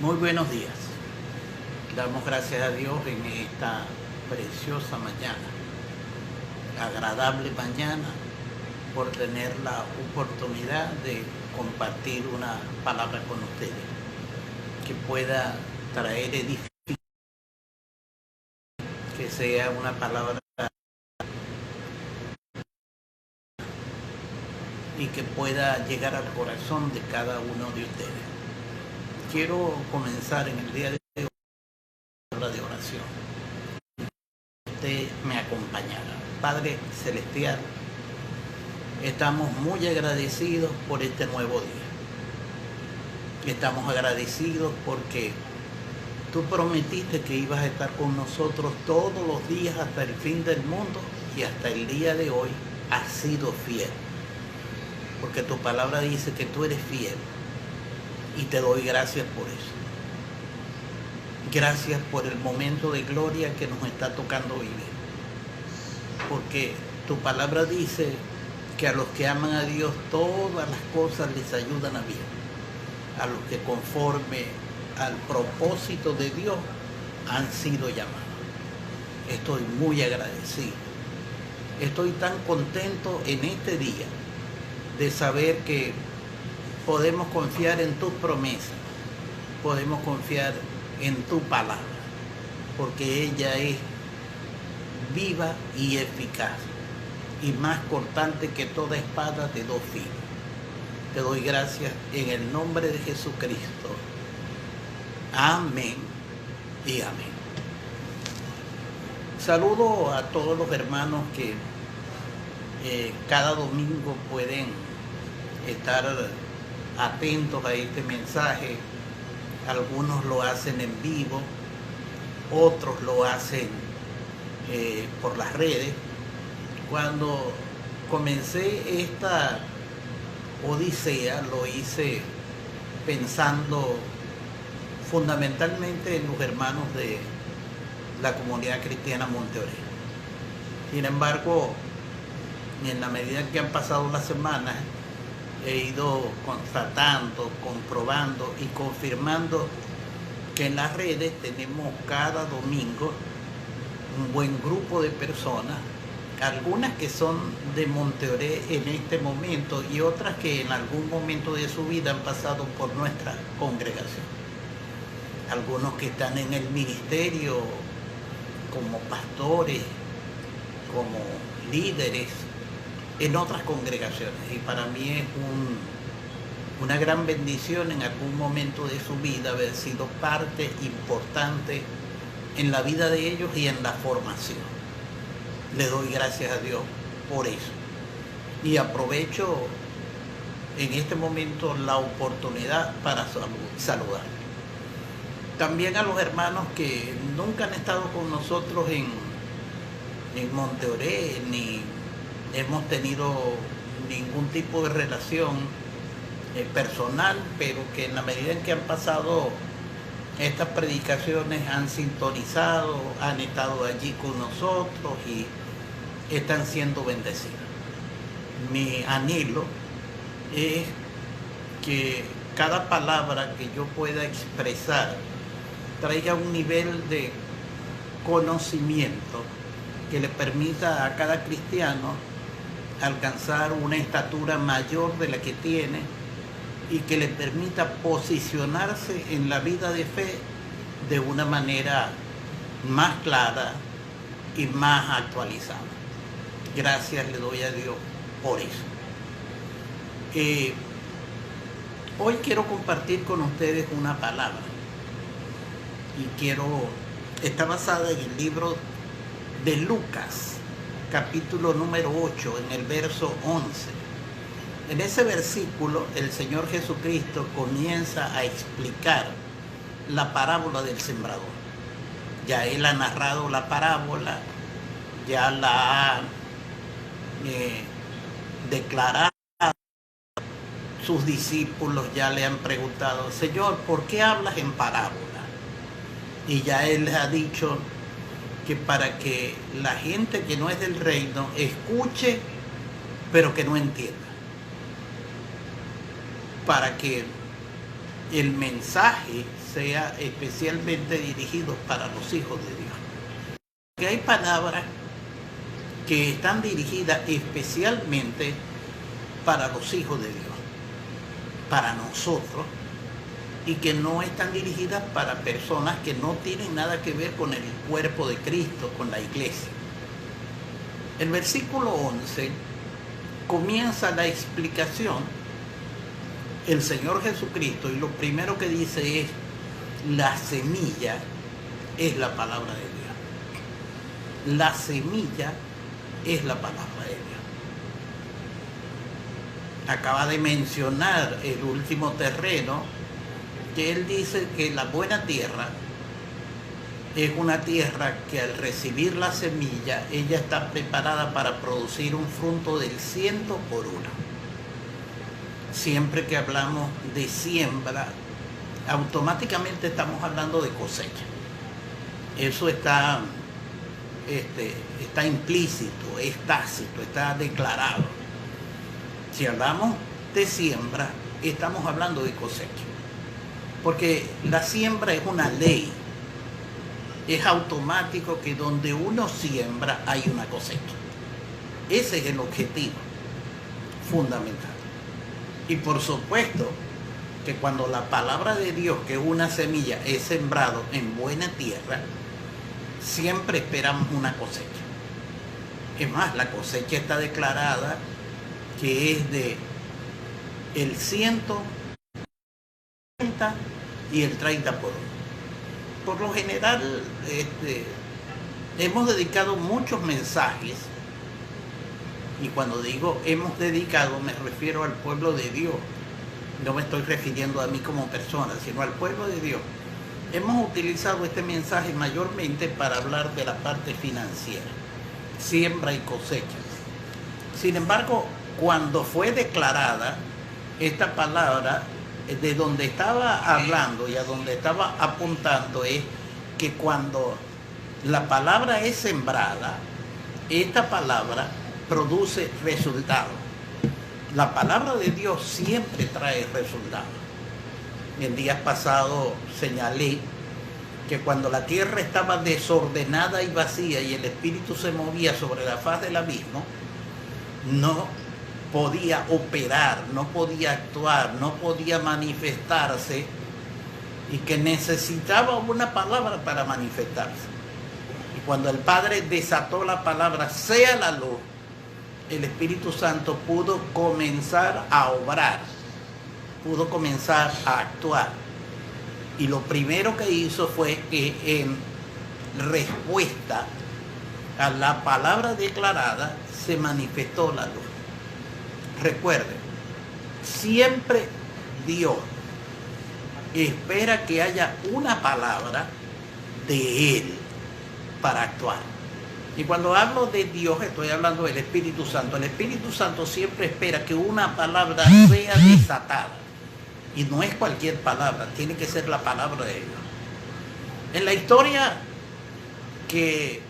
Muy buenos días. Damos gracias a Dios en esta preciosa mañana, agradable mañana, por tener la oportunidad de compartir una palabra con ustedes que pueda traer edificación, que sea una palabra y que pueda llegar al corazón de cada uno de ustedes. Quiero comenzar en el día de hoy con una de oración. Usted me acompañará. Padre Celestial, estamos muy agradecidos por este nuevo día. Estamos agradecidos porque tú prometiste que ibas a estar con nosotros todos los días hasta el fin del mundo, y hasta el día de hoy has sido fiel. Porque tu palabra dice que tú eres fiel, y te doy gracias por eso. Gracias por el momento de gloria que nos está tocando vivir. Porque tu palabra dice que a los que aman a Dios todas las cosas les ayudan a bien. A los que conforme al propósito de Dios han sido llamados. Estoy muy agradecido. Estoy tan contento en este día de saber que podemos confiar en tus promesas, podemos confiar en tu palabra, porque ella es viva y eficaz, y más cortante que toda espada de dos filos. Te doy gracias en el nombre de Jesucristo. Amén y amén. Saludo a todos los hermanos que cada domingo pueden estar atentos a este mensaje. Algunos lo hacen en vivo, otros lo hacen por las redes. Cuando comencé esta odisea, lo hice pensando fundamentalmente en los hermanos de la comunidad cristiana Monteoré. Sin embargo, en la medida que han pasado las semanas, he ido constatando, comprobando y confirmando que en las redes tenemos cada domingo un buen grupo de personas, algunas que son de Monteoré en este momento y otras que en algún momento de su vida han pasado por nuestra congregación. Algunos que están en el ministerio como pastores, como líderes en otras congregaciones, y para mí es una gran bendición en algún momento de su vida haber sido parte importante en la vida de ellos y en la formación. Le doy gracias a Dios por eso, y aprovecho en este momento la oportunidad para saludar también a los hermanos que nunca han estado con nosotros en Monteoré, ni hemos tenido ningún tipo de relación personal, pero que en la medida en que han pasado estas predicaciones han sintonizado, han estado allí con nosotros y están siendo bendecidos. Mi anhelo es que cada palabra que yo pueda expresar traiga un nivel de conocimiento que le permita a cada cristiano alcanzar una estatura mayor de la que tiene, y que le permita posicionarse en la vida de fe de una manera más clara y más actualizada. Gracias le doy a Dios por eso. Hoy quiero compartir con ustedes una palabra, y está basada en el libro de Lucas, capítulo número 8, en el verso 11. En ese versículo, el Señor Jesucristo comienza a explicar la parábola del sembrador. Ya Él ha narrado la parábola, ya la ha declarado. Sus discípulos ya le han preguntado: Señor, ¿por qué hablas en parábola? Y ya Él les ha dicho que para que la gente que no es del reino escuche, pero que no entienda. Para que el mensaje sea especialmente dirigido para los hijos de Dios. Porque hay palabras que están dirigidas especialmente para los hijos de Dios, para nosotros, y que no están dirigidas para personas que no tienen nada que ver con el cuerpo de Cristo, con la iglesia. El versículo 11 comienza la explicación, el Señor Jesucristo, y lo primero que dice es: la semilla es la palabra de Dios. La semilla es la palabra de Dios. Acaba de mencionar el último terreno, que él dice que la buena tierra es una tierra que al recibir la semilla, ella está preparada para producir un fruto del 100 por 1. Siempre que hablamos de siembra, automáticamente estamos hablando de cosecha. Eso está implícito, es tácito, está declarado. Si hablamos de siembra, estamos hablando de cosecha. Porque la siembra es una ley. Es automático que donde uno siembra hay una cosecha. Ese es el objetivo fundamental. Y por supuesto que cuando la palabra de Dios, que es una semilla, es sembrado en buena tierra, siempre esperamos una cosecha. Es más, la cosecha está declarada que es de el 130 y el 30 por 1. Por lo general, hemos dedicado muchos mensajes, y cuando digo hemos dedicado me refiero al pueblo de Dios. No me estoy refiriendo a mí como persona, sino al pueblo de Dios. Hemos utilizado este mensaje mayormente para hablar de la parte financiera, siembra y cosecha. Sin embargo, cuando fue declarada esta palabra, de donde estaba hablando y a donde estaba apuntando es que cuando la palabra es sembrada, esta palabra produce resultados. La palabra de Dios siempre trae resultados. En días pasados señalé que cuando la tierra estaba desordenada y vacía y el Espíritu se movía sobre la faz del abismo, no podía operar, no podía actuar, no podía manifestarse, y que necesitaba una palabra para manifestarse. Y cuando el Padre desató la palabra, sea la luz, el Espíritu Santo pudo comenzar a obrar, pudo comenzar a actuar. Y lo primero que hizo fue que en respuesta a la palabra declarada se manifestó la luz. Recuerden, siempre Dios espera que haya una palabra de Él para actuar. Y cuando hablo de Dios, estoy hablando del Espíritu Santo. El Espíritu Santo siempre espera que una palabra sea desatada. Y no es cualquier palabra, tiene que ser la palabra de Dios. En la historia que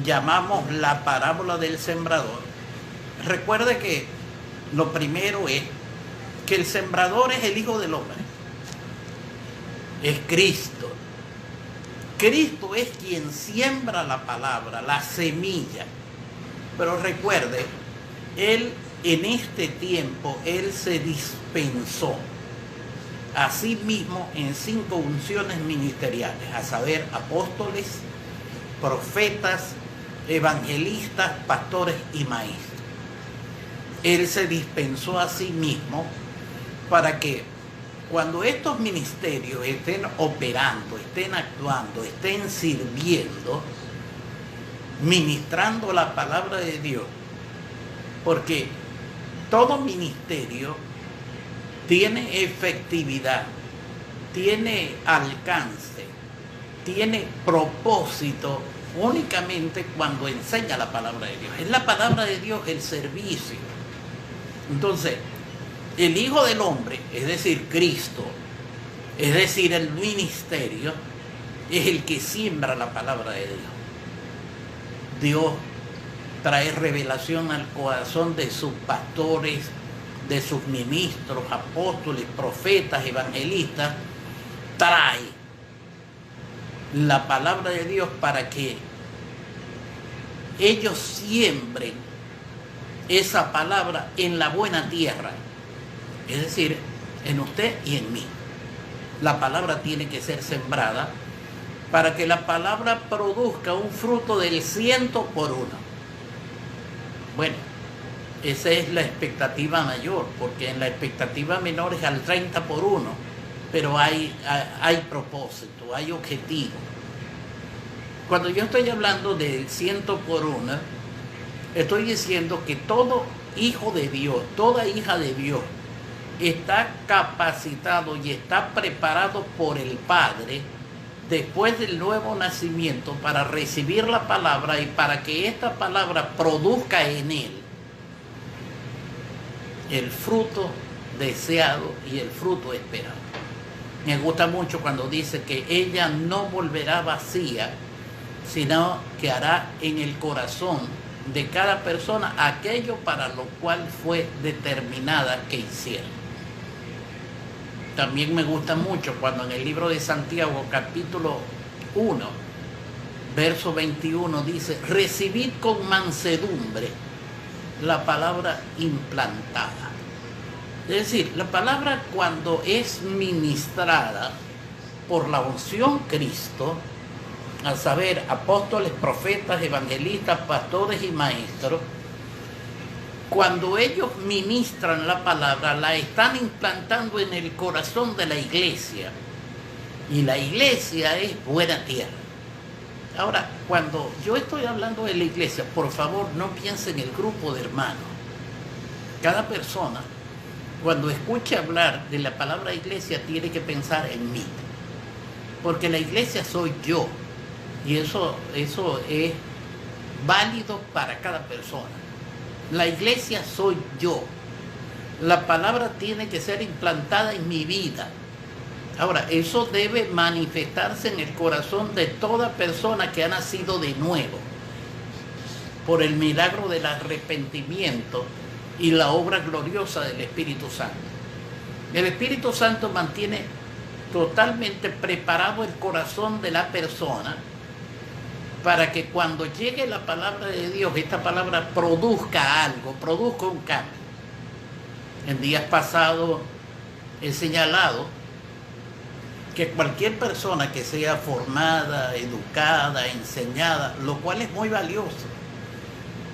llamamos la parábola del sembrador, recuerde que lo primero es que el sembrador es el Hijo del Hombre. Es Cristo. Cristo es quien siembra la palabra, la semilla. Pero recuerde, Él en este tiempo, Él se dispensó a sí mismo en 5 unciones ministeriales, a saber, apóstoles, profetas, evangelistas, pastores y maestros. Él se dispensó a sí mismo para que cuando estos ministerios estén operando, estén actuando, estén sirviendo, ministrando la palabra de Dios, porque todo ministerio tiene efectividad, tiene alcance, tiene propósito únicamente cuando enseña la palabra de Dios. Es la palabra de Dios el servicio. Entonces, el Hijo del Hombre, es decir, Cristo, es decir, el ministerio, es el que siembra la palabra de Dios. Dios trae revelación al corazón de sus pastores, de sus ministros, apóstoles, profetas, evangelistas, trae la palabra de Dios para que ellos siembren esa palabra en la buena tierra, es decir, en usted y en mí. La palabra tiene que ser sembrada para que la palabra produzca un fruto del 100 por 1. Bueno, esa es la expectativa mayor, porque en la expectativa menor es al 30 por 1, pero hay propósito, hay objetivo. Cuando yo estoy hablando del 100 por 1, estoy diciendo que todo hijo de Dios, toda hija de Dios, está capacitado y está preparado por el Padre después del nuevo nacimiento para recibir la palabra y para que esta palabra produzca en él el fruto deseado y el fruto esperado. Me gusta mucho cuando dice que ella no volverá vacía, sino que hará en el corazón de cada persona aquello para lo cual fue determinada que hiciera. También me gusta mucho cuando en el libro de Santiago, capítulo 1, verso 21, dice: recibid con mansedumbre la palabra implantada. Es decir, la palabra, cuando es ministrada por la unción Cristo, a saber, apóstoles, profetas, evangelistas, pastores y maestros, cuando ellos ministran la palabra, la están implantando en el corazón de la iglesia. Y la iglesia es buena tierra. Ahora, cuando yo estoy hablando de la iglesia, por favor, no piense en el grupo de hermanos. Cada persona, cuando escuche hablar de la palabra iglesia, tiene que pensar en mí. Porque la iglesia soy yo. Y eso es válido para cada persona. La iglesia soy yo. La palabra tiene que ser implantada en mi vida. Ahora, eso debe manifestarse en el corazón de toda persona que ha nacido de nuevo, por el milagro del arrepentimiento y la obra gloriosa del Espíritu Santo. El Espíritu Santo mantiene totalmente preparado el corazón de la persona para que cuando llegue la palabra de Dios, esta palabra produzca algo, produzca un cambio. En días pasados he señalado que cualquier persona que sea formada, educada, enseñada, lo cual es muy valioso,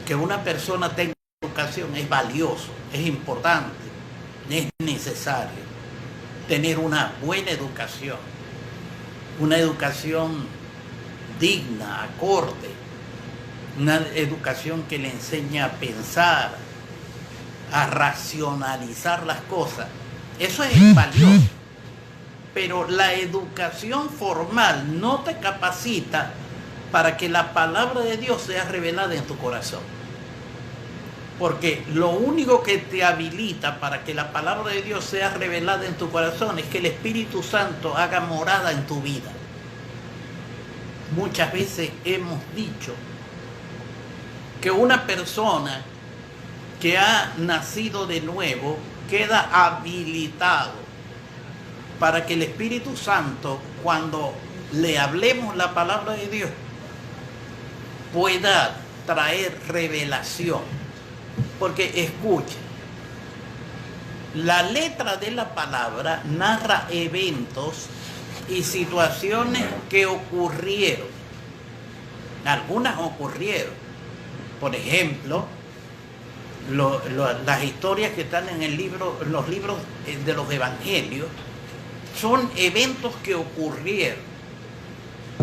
que una persona tenga educación es valioso, es importante, es necesario tener una buena educación, una educación digna, acorde, una educación que le enseña a pensar, a racionalizar las cosas. Eso es valioso, pero la educación formal no te capacita para que la palabra de Dios sea revelada en tu corazón. Porque lo único que te habilita para que la palabra de Dios sea revelada en tu corazón es que el Espíritu Santo haga morada en tu vida. Muchas veces hemos dicho que una persona que ha nacido de nuevo queda habilitado para que el Espíritu Santo, cuando le hablemos la palabra de Dios, pueda traer revelación. Porque escuchen, la letra de la palabra narra eventos y situaciones que ocurrieron. Algunas ocurrieron. Por ejemplo, las historias que están en los libros de los evangelios son eventos que ocurrieron.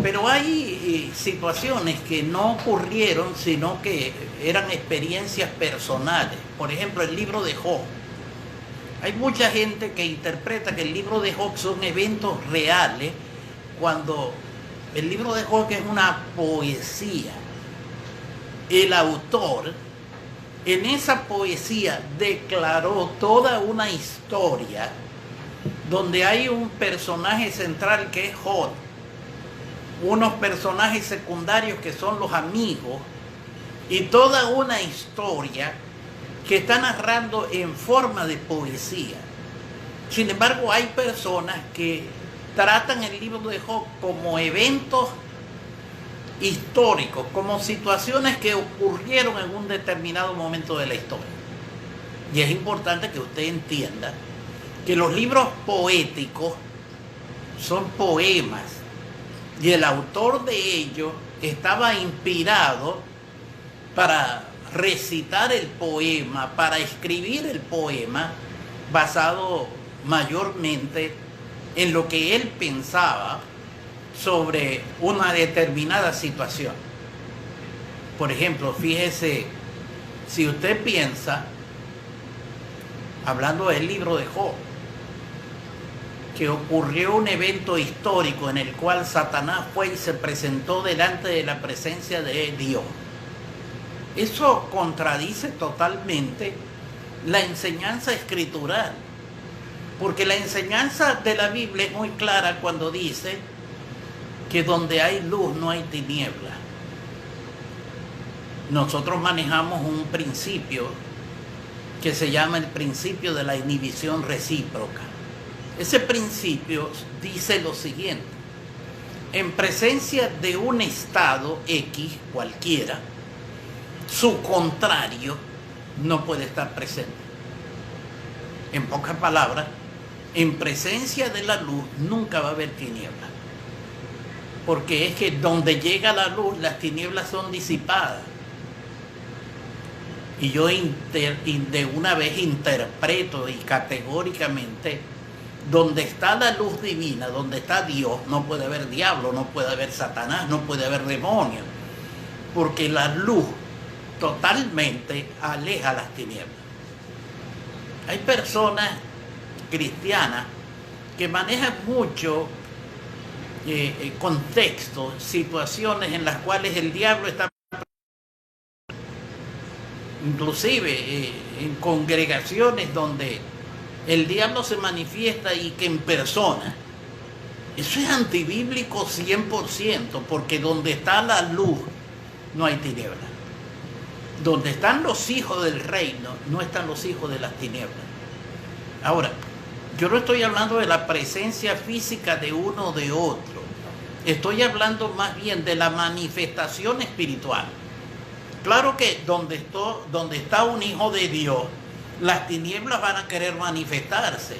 Pero hay situaciones que no ocurrieron, sino que eran experiencias personales. Por ejemplo, el libro de Job. Hay mucha gente que interpreta que el libro de Job son eventos reales, cuando el libro de Job es una poesía. El autor, en esa poesía, declaró toda una historia donde hay un personaje central que es Job, unos personajes secundarios que son los amigos, y toda una historia que está narrando en forma de poesía. Sin embargo, hay personas que tratan el libro de Job como eventos históricos, como situaciones que ocurrieron en un determinado momento de la historia. Y es importante que usted entienda que los libros poéticos son poemas y el autor de ellos estaba inspirado para recitar el poema, para escribir el poema, basado mayormente en lo que él pensaba sobre una determinada situación. Por ejemplo, fíjese, si usted piensa, hablando del libro de Job, que ocurrió un evento histórico en el cual Satanás fue y se presentó delante de la presencia de Dios. Eso contradice totalmente la enseñanza escritural, porque la enseñanza de la Biblia es muy clara cuando dice que donde hay luz no hay tiniebla. Nosotros manejamos un principio que se llama el principio de la inhibición recíproca. Ese principio dice lo siguiente: en presencia de un estado X cualquiera, su contrario no puede estar presente. En pocas palabras, en presencia de la luz nunca va a haber tinieblas, porque es que donde llega la luz, las tinieblas son disipadas. Y yo de una vez interpreto y categóricamente, donde está la luz divina, donde está Dios, no puede haber diablo, no puede haber Satanás, no puede haber demonio, porque la luz totalmente aleja las tinieblas. Hay personas cristianas que manejan mucho contextos, situaciones en las cuales el diablo está, inclusive en congregaciones donde el diablo se manifiesta y que en persona. Eso es antibíblico 100%, porque donde está la luz no hay tinieblas. Donde están los hijos del reino, no están los hijos de las tinieblas. Ahora, yo no estoy hablando de la presencia física de uno o de otro. Estoy hablando más bien de la manifestación espiritual. Claro que donde está un hijo de Dios, las tinieblas van a querer manifestarse.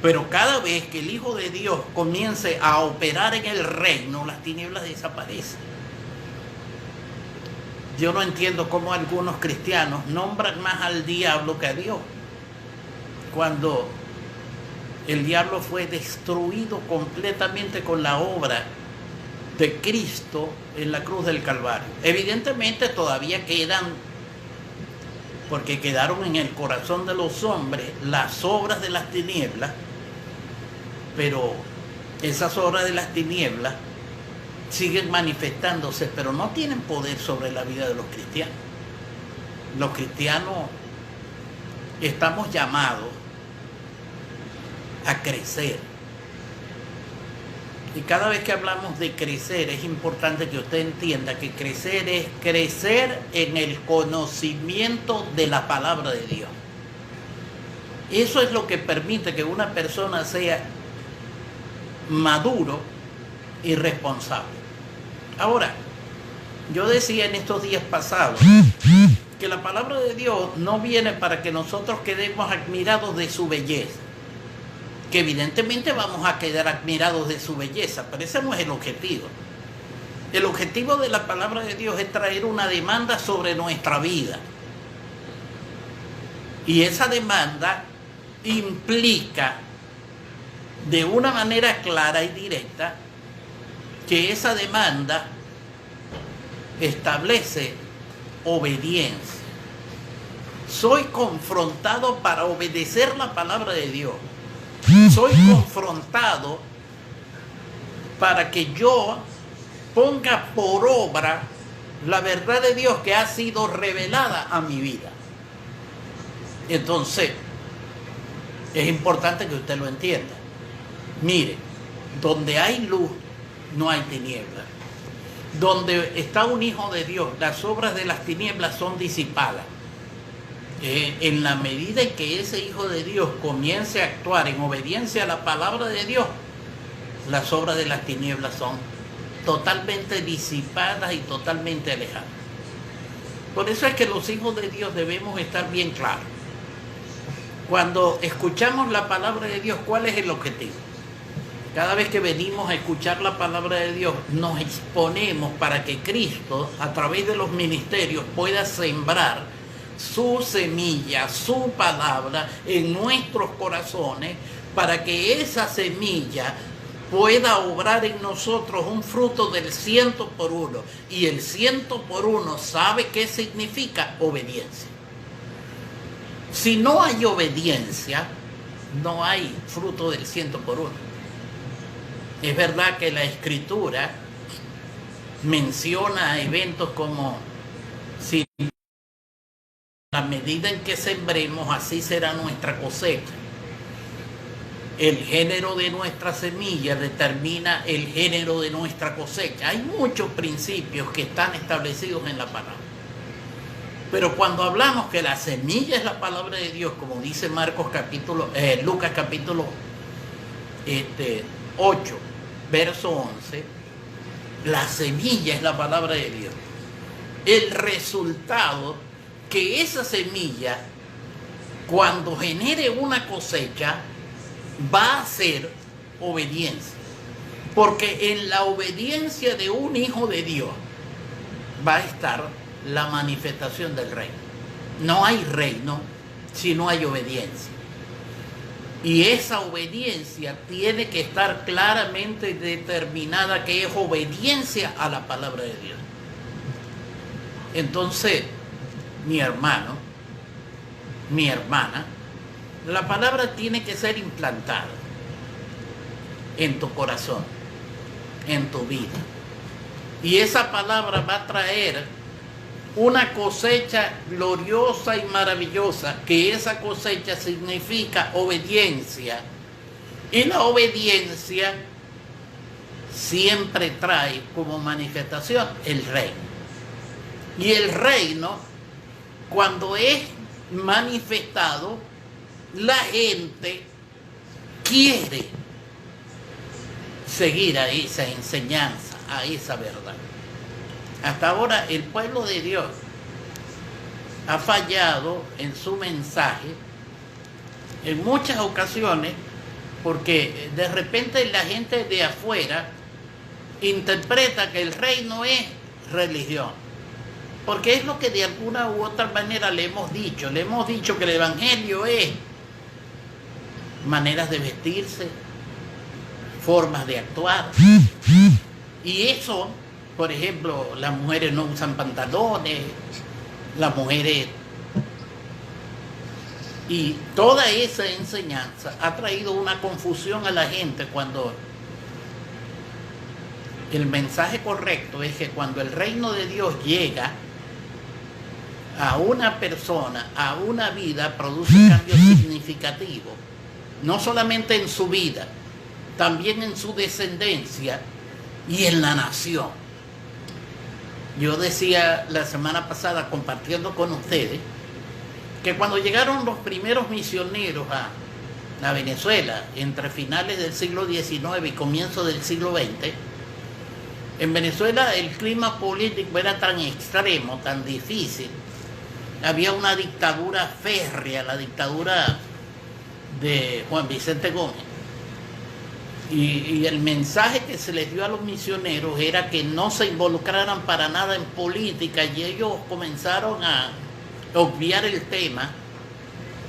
Pero cada vez que el Hijo de Dios comience a operar en el reino, las tinieblas desaparecen. Yo no entiendo cómo algunos cristianos nombran más al diablo que a Dios, cuando el diablo fue destruido completamente con la obra de Cristo en la cruz del Calvario. Evidentemente todavía quedan, porque quedaron en el corazón de los hombres las obras de las tinieblas, pero esas obras de las tinieblas siguen manifestándose, pero no tienen poder sobre la vida de los cristianos. Los cristianos estamos llamados a crecer. Y cada vez que hablamos de crecer, es importante que usted entienda que crecer es crecer en el conocimiento de la palabra de Dios. Eso es lo que permite que una persona sea maduro y responsable. Ahora, yo decía en estos días pasados que la palabra de Dios no viene para que nosotros quedemos admirados de su belleza, que evidentemente vamos a quedar admirados de su belleza, pero ese no es el objetivo. El objetivo de la palabra de Dios es traer una demanda sobre nuestra vida, y esa demanda implica de una manera clara y directa que esa demanda establece obediencia. Soy confrontado para obedecer la palabra de Dios. Soy confrontado para que yo ponga por obra la verdad de Dios que ha sido revelada a mi vida. Entonces, es importante que usted lo entienda. Mire, donde hay luz, no hay tinieblas. Donde está un hijo de Dios, las obras de las tinieblas son disipadas. En la medida en que ese hijo de Dios comience a actuar en obediencia a la palabra de Dios, las obras de las tinieblas son totalmente disipadas y totalmente alejadas. Por eso es que los hijos de Dios debemos estar bien claros. Cuando escuchamos la palabra de Dios, ¿cuál es el objetivo? Cada vez que venimos a escuchar la palabra de Dios, nos exponemos para que Cristo, a través de los ministerios, pueda sembrar su semilla, su palabra en nuestros corazones, para que esa semilla pueda obrar en nosotros un fruto del 100%. Y el 100%, ¿sabe qué significa? Obediencia. Si no hay obediencia, no hay fruto del 100%. Es verdad que la Escritura menciona eventos como: si a medida en que sembremos, así será nuestra cosecha. El género de nuestra semilla determina el género de nuestra cosecha. Hay muchos principios que están establecidos en la palabra. Pero cuando hablamos que la semilla es la palabra de Dios, como dice Lucas capítulo 8, verso 11, la semilla es la palabra de Dios. El resultado, que esa semilla, cuando genere una cosecha, va a ser obediencia. Porque en la obediencia de un hijo de Dios va a estar la manifestación del reino. No hay reino si no hay obediencia. Y esa obediencia tiene que estar claramente determinada, que es obediencia a la palabra de Dios. Entonces, mi hermano, mi hermana, la palabra tiene que ser implantada en tu corazón, en tu vida. Y esa palabra va a traer una cosecha gloriosa y maravillosa, que esa cosecha significa obediencia. Y la obediencia siempre trae como manifestación el reino. Y el reino, cuando es manifestado, la gente quiere seguir a esa enseñanza, a esa verdad. Hasta ahora el pueblo de Dios ha fallado en su mensaje en muchas ocasiones, porque de repente la gente de afuera interpreta que el reino es religión. Porque es lo que de alguna u otra manera le hemos dicho. Le hemos dicho que el evangelio es maneras de vestirse, formas de actuar. Y eso, por ejemplo, las mujeres no usan pantalones, las mujeres... Y toda esa enseñanza ha traído una confusión a la gente, cuando el mensaje correcto es que cuando el reino de Dios llega a una persona, a una vida, produce cambios significativos, no solamente en su vida, también en su descendencia y en la nación. Yo decía la semana pasada, compartiendo con ustedes, que cuando llegaron los primeros misioneros a Venezuela, entre finales del siglo XIX y comienzo del siglo XX, en Venezuela el clima político era tan extremo, tan difícil. Había una dictadura férrea, la dictadura de Juan Vicente Gómez. Y el mensaje que se les dio a los misioneros era que no se involucraran para nada en política, y ellos comenzaron a obviar el tema,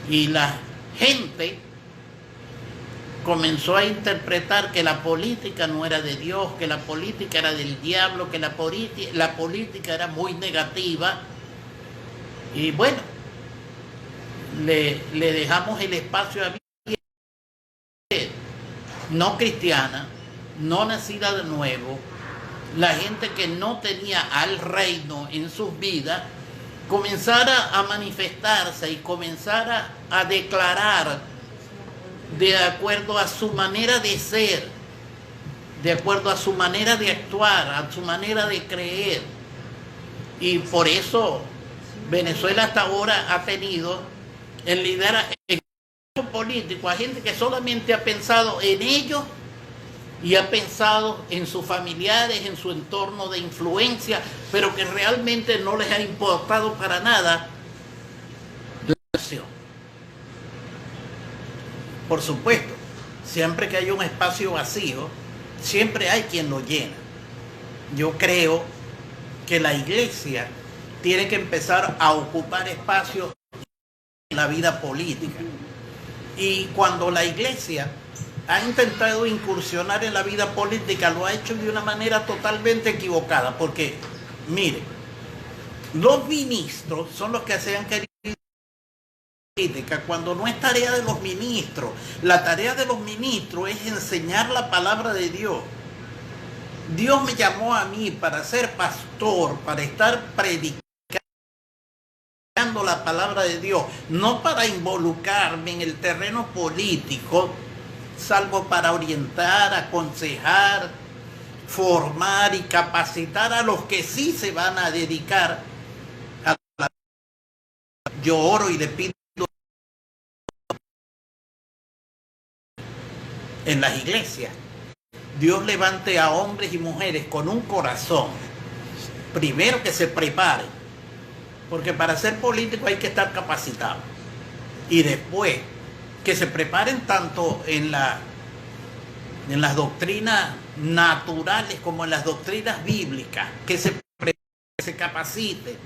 y la gente comenzó a interpretar que la política no era de Dios, que la política era del diablo, que la política era muy negativa. Y bueno, le dejamos el espacio a no cristiana, no nacida de nuevo, la gente que no tenía al reino en sus vidas, comenzara a manifestarse y comenzara a declarar de acuerdo a su manera de ser, de acuerdo a su manera de actuar, a su manera de creer. Y por eso Venezuela hasta ahora ha tenido en liderazgo político a gente que solamente ha pensado en ellos y ha pensado en sus familiares, en su entorno de influencia, pero que realmente no les ha importado para nada la nación. Por supuesto, siempre que hay un espacio vacío, siempre hay quien lo llena. Yo creo que la iglesia tiene que empezar a ocupar espacios en la vida política. Y cuando la iglesia ha intentado incursionar en la vida política, lo ha hecho de una manera totalmente equivocada, porque, mire, los ministros son los que se han querido política, cuando no es tarea de los ministros. La tarea de los ministros es enseñar la palabra de Dios. Dios me llamó a mí para ser pastor, para estar predicando la palabra de Dios, no para involucrarme en el terreno político, salvo para orientar, aconsejar, formar y capacitar a los que sí se van a dedicar a la... Yo oro y le pido en las iglesias, Dios levante a hombres y mujeres con un corazón, primero que se preparen, porque para ser político hay que estar capacitado, y después que se preparen tanto en las doctrinas naturales como en las doctrinas bíblicas, que se capaciten.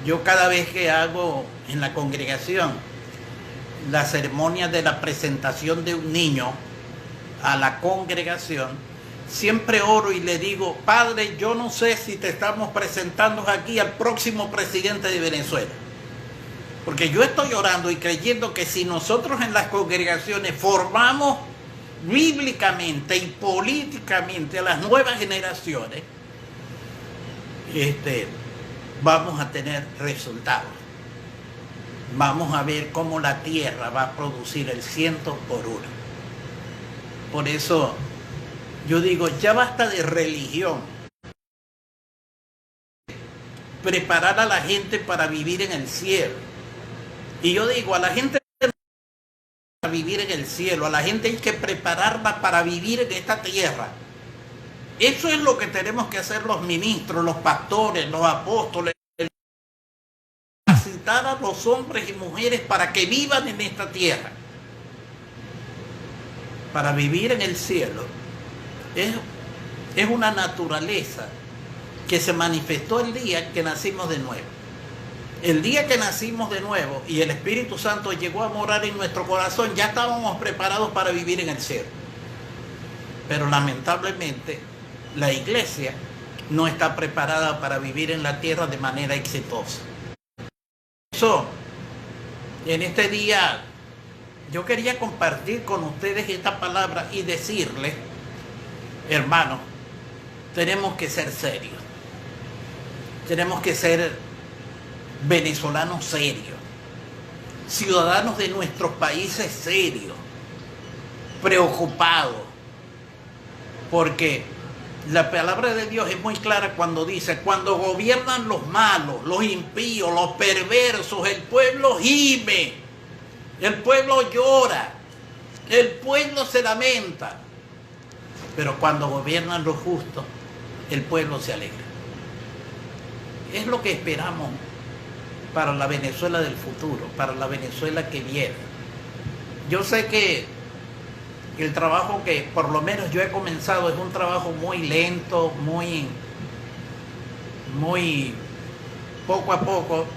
Yo cada vez que hago en la congregación la ceremonia de la presentación de un niño a la congregación, siempre oro y le digo: Padre, yo no sé si te estamos presentando aquí al próximo presidente de Venezuela. Porque yo estoy orando y creyendo que si nosotros en las congregaciones formamos bíblicamente y políticamente a las nuevas generaciones, vamos a tener resultados. Vamos a ver cómo la tierra va a producir el 100 por 1. Por eso yo digo, ya basta de religión. Preparar a la gente para vivir en el cielo. Y yo digo, a la gente para vivir en el cielo, a la gente hay que prepararla para vivir en esta tierra. Eso es lo que tenemos que hacer los ministros, los pastores, los apóstoles. Capacitar a los hombres y mujeres para que vivan en esta tierra. Para vivir en el cielo es una naturaleza que se manifestó el día que nacimos de nuevo. El día que nacimos de nuevo y el Espíritu Santo llegó a morar en nuestro corazón, ya estábamos preparados para vivir en el cielo. Pero lamentablemente la iglesia no está preparada para vivir en la tierra de manera exitosa. Por eso, en este día, yo quería compartir con ustedes esta palabra y decirles, hermanos, tenemos que ser serios. Tenemos que ser venezolanos serios, ciudadanos de nuestros países serios, preocupados, porque la palabra de Dios es muy clara cuando dice: cuando gobiernan los malos, los impíos, los perversos, el pueblo gime, el pueblo llora, el pueblo se lamenta, pero cuando gobiernan los justos, el pueblo se alegra. Es lo que esperamos para la Venezuela del futuro, para la Venezuela que viene. Yo sé que el trabajo que por lo menos yo he comenzado es un trabajo muy lento, muy poco a poco,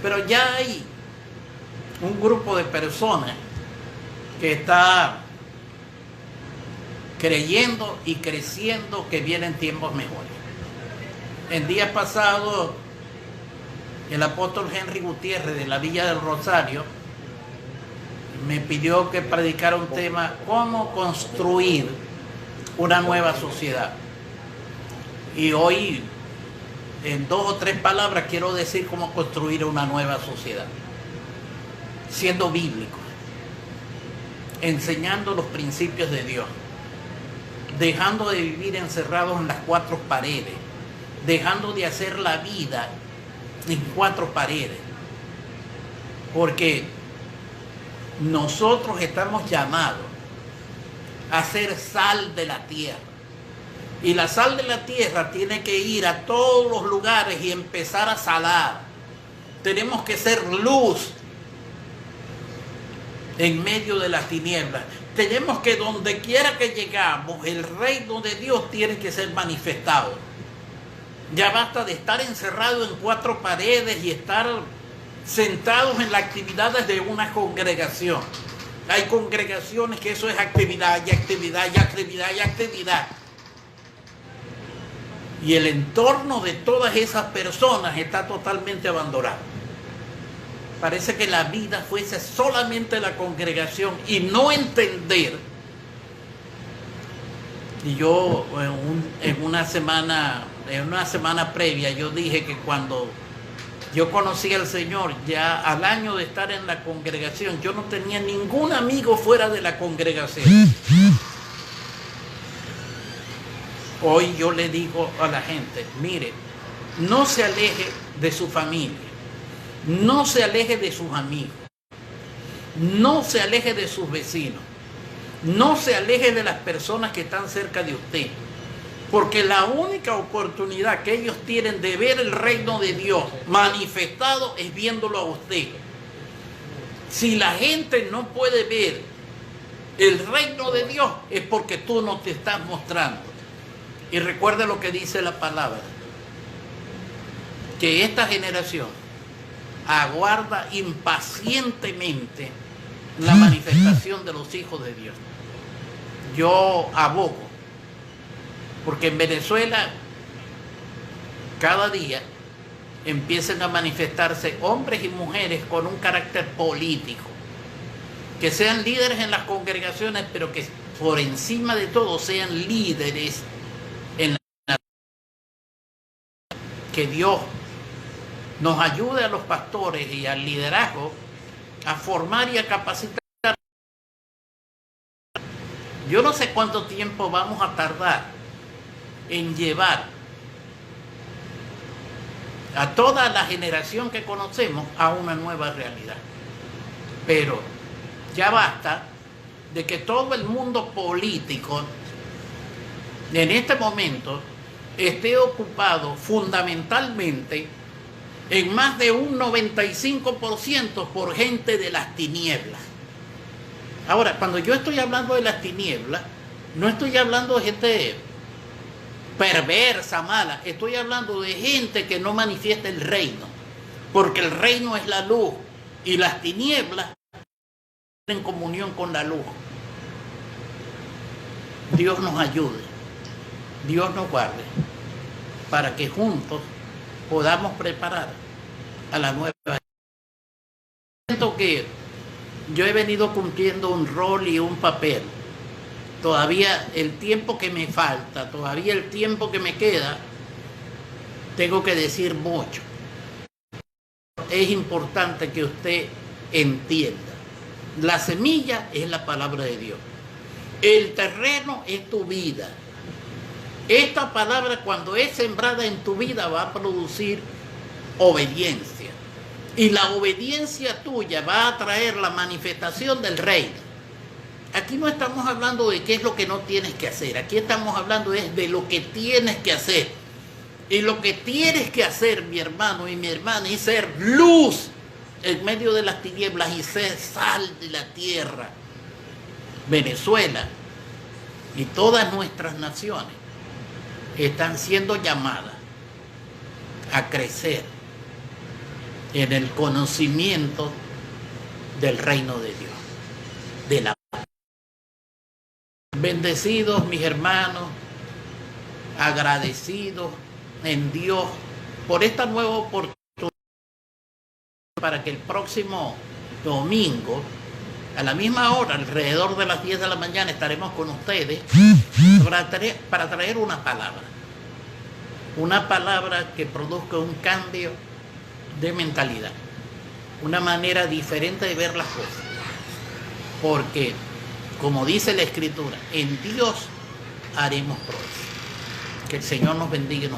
pero ya hay un grupo de personas que está creyendo y creciendo que vienen tiempos mejores. El día pasado, el apóstol Henry Gutiérrez de la Villa del Rosario me pidió que predicara un tema: cómo construir una nueva sociedad. Y hoy, en 2 o 3 palabras, quiero decir cómo construir una nueva sociedad, siendo bíblicos, enseñando los principios de Dios, dejando de vivir encerrados en las 4 paredes, dejando de hacer la vida en 4 paredes, porque nosotros estamos llamados a ser sal de la tierra. Y la sal de la tierra tiene que ir a todos los lugares y empezar a salar. Tenemos que ser luz en medio de las tinieblas. Tenemos que, donde quiera que llegamos, el reino de Dios tiene que ser manifestado. Ya basta de estar encerrado en cuatro paredes y estar sentados en las actividades de una congregación. Hay congregaciones que eso es actividad y actividad y actividad y actividad. Y el entorno de todas esas personas está totalmente abandonado. Parece que la vida fuese solamente la congregación y no entender. Y yo en una semana previa yo dije que cuando yo conocí al Señor, ya al año de estar en la congregación, yo no tenía ningún amigo fuera de la congregación. Hoy yo le digo a la gente, mire, no se aleje de su familia, no se aleje de sus amigos, no se aleje de sus vecinos, no se aleje de las personas que están cerca de usted, porque la única oportunidad que ellos tienen de ver el reino de Dios manifestado es viéndolo a usted. Si la gente no puede ver el reino de Dios es porque tú no te estás mostrando. Y recuerda lo que dice la palabra, que esta generación aguarda impacientemente la manifestación de los hijos de Dios. Yo abogo, porque en Venezuela cada día empiezan a manifestarse hombres y mujeres con un carácter político, que sean líderes en las congregaciones, pero que por encima de todo sean líderes en la... Que Dios nos ayude a los pastores y al liderazgo a formar y a capacitar. Yo no sé cuánto tiempo vamos a tardar en llevar a toda la generación que conocemos a una nueva realidad. Pero ya basta de que todo el mundo político en este momento esté ocupado fundamentalmente en más de un 95% por gente de las tinieblas. Ahora, cuando yo estoy hablando de las tinieblas, no estoy hablando de gente perversa, mala, estoy hablando de gente que no manifiesta el reino, porque el reino es la luz y las tinieblas en comunión con la luz. Dios nos ayude, Dios nos guarde, para que juntos podamos preparar a la nueva. Siento que yo he venido cumpliendo un rol y un papel. Todavía el tiempo que me falta, todavía el tiempo que me queda, tengo que decir mucho. Es importante que usted entienda. La semilla es la palabra de Dios. El terreno es tu vida. Esta palabra, cuando es sembrada en tu vida, va a producir obediencia. Y la obediencia tuya va a traer la manifestación del reino. Aquí no estamos hablando de qué es lo que no tienes que hacer. Aquí estamos hablando de lo que tienes que hacer. Y lo que tienes que hacer, mi hermano y mi hermana, es ser luz en medio de las tinieblas y ser sal de la tierra. Venezuela y todas nuestras naciones están siendo llamadas a crecer en el conocimiento del reino de Dios, de la paz. Bendecidos mis hermanos, agradecidos en Dios por esta nueva oportunidad, para que el próximo domingo a la misma hora, alrededor de las 10 de la mañana, estaremos con ustedes para traer una palabra que produzca un cambio de mentalidad, una manera diferente de ver las cosas, porque como dice la Escritura, en Dios haremos proezas. Que el Señor nos bendiga y nos